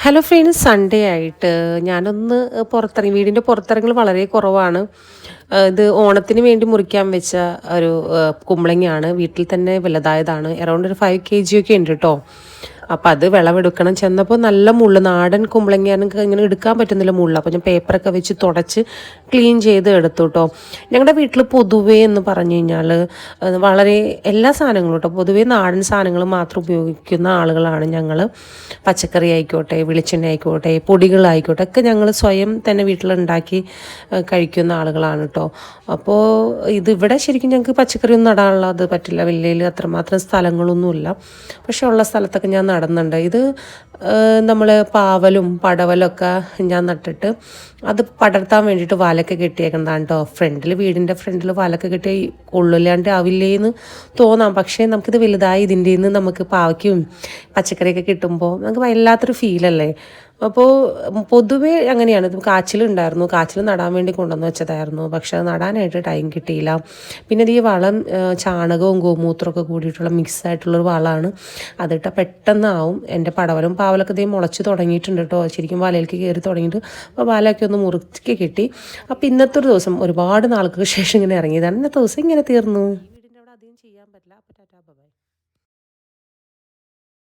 Hello friends, Sunday ആയിട്ട് ഞാനൊന്ന് പുറത്തിറങ്ങി. വീടിൻ്റെ പുറത്തിറങ്ങൽ വളരെ കുറവാണ്. ഇത് ഓണത്തിന് വേണ്ടി മുറിക്കാൻ വെച്ച ഒരു കുമ്പളങ്ങയാണ്. വീട്ടിൽ തന്നെ വലുതായതാണ്. അറൗണ്ട് ഒരു 5 kg ഒക്കെ ഉണ്ട് കേട്ടോ. അപ്പം അത് വിളവെടുക്കണം. ചെന്നപ്പോൾ നല്ല മുള്ള്, നാടൻ കുമ്പളങ്ങയാണ്, ഇങ്ങനെ എടുക്കാൻ പറ്റുന്നില്ല മുള്ള്. അപ്പോൾ ഞാൻ പേപ്പറൊക്കെ വെച്ച് തുടച്ച് ക്ലീൻ ചെയ്ത് എടുത്തു കേട്ടോ. ഞങ്ങളുടെ വീട്ടിൽ പൊതുവേ എന്ന് പറഞ്ഞു കഴിഞ്ഞാൽ വളരെ എല്ലാ സാധനങ്ങളും കേട്ടോ, പൊതുവേ നാടൻ സാധനങ്ങൾ മാത്രം ഉപയോഗിക്കുന്ന ആളുകളാണ് ഞങ്ങൾ. പച്ചക്കറി ആയിക്കോട്ടെ, വെളിച്ചെണ്ണ ആയിക്കോട്ടെ, പൊടികളായിക്കോട്ടെ, ഒക്കെ ഞങ്ങൾ സ്വയം തന്നെ വീട്ടിലുണ്ടാക്കി കഴിക്കുന്ന ആളുകളാണ് കേട്ടോ. അപ്പോൾ ഇതിവിടെ ശരിക്കും ഞങ്ങൾക്ക് പച്ചക്കറി ഒന്നും നടാനുള്ള അത് പറ്റില്ല. വലിയ അത്രമാത്രം സ്ഥലങ്ങളൊന്നുമില്ല. പക്ഷെ ഉള്ള സ്ഥലത്തൊക്കെ ഞാൻ നടുന്നുണ്ട്. ഇത് നമ്മൾ പാവലും പടവലൊക്കെ ഞാൻ നട്ടിട്ട് അത് പടർത്താൻ വേണ്ടിയിട്ട് വലൊക്കെ കെട്ടിയേക്കുന്നതാണ് കേട്ടോ. വീടിൻ്റെ ഫ്രണ്ടിൽ വലൊക്കെ കെട്ടി കൊള്ളില്ലാണ്ട് ആവില്ലേന്ന് തോന്നാം. പക്ഷേ നമുക്കിത് വലുതായി ഇതിൻ്റെ നിന്ന് നമുക്ക് പാവയ്ക്കും പച്ചക്കറിയൊക്കെ കിട്ടുമ്പോൾ നമുക്ക് വല്ലാത്തൊരു ഫീലല്ലേ. അപ്പോൾ പൊതുവേ അങ്ങനെയാണ്. കാച്ചിലുണ്ടായിരുന്നു, കാച്ചിൽ നടാൻ വേണ്ടി കൊണ്ടുവന്ന് വെച്ചതായിരുന്നു. പക്ഷെ അത് നടാനായിട്ട് ടൈം കിട്ടിയില്ല. പിന്നെ ഇത് ഈ വളം ചാണകവും ഗോമൂത്രമൊക്കെ കൂടിയിട്ടുള്ള മിക്സായിട്ടുള്ളൊരു വളമാണ്. അതിട്ട പെട്ടെന്നാവും. എൻ്റെ പടവലും പാവലൊക്കെ ഇതേ മുളച്ച് തുടങ്ങിയിട്ടുണ്ട് കേട്ടോ. ശരിക്കും വലയിലേക്ക് കയറി തുടങ്ങിയിട്ട് അപ്പോൾ വലയൊക്കെ ഒന്ന് മുറുക്കി കിട്ടി. അപ്പോൾ ഇന്നത്തെ ഒരു ദിവസം ഒരുപാട് നാൾക്ക് ശേഷം ഇങ്ങനെ ഇറങ്ങിയതാണ്. ഇന്നത്തെ ദിവസം ഇങ്ങനെ തീർന്നു. വീടിൻ്റെ അവിടെ അധികം ചെയ്യാൻ പറ്റില്ല. അപ്പോൾ ടാറ്റാ ബൈ.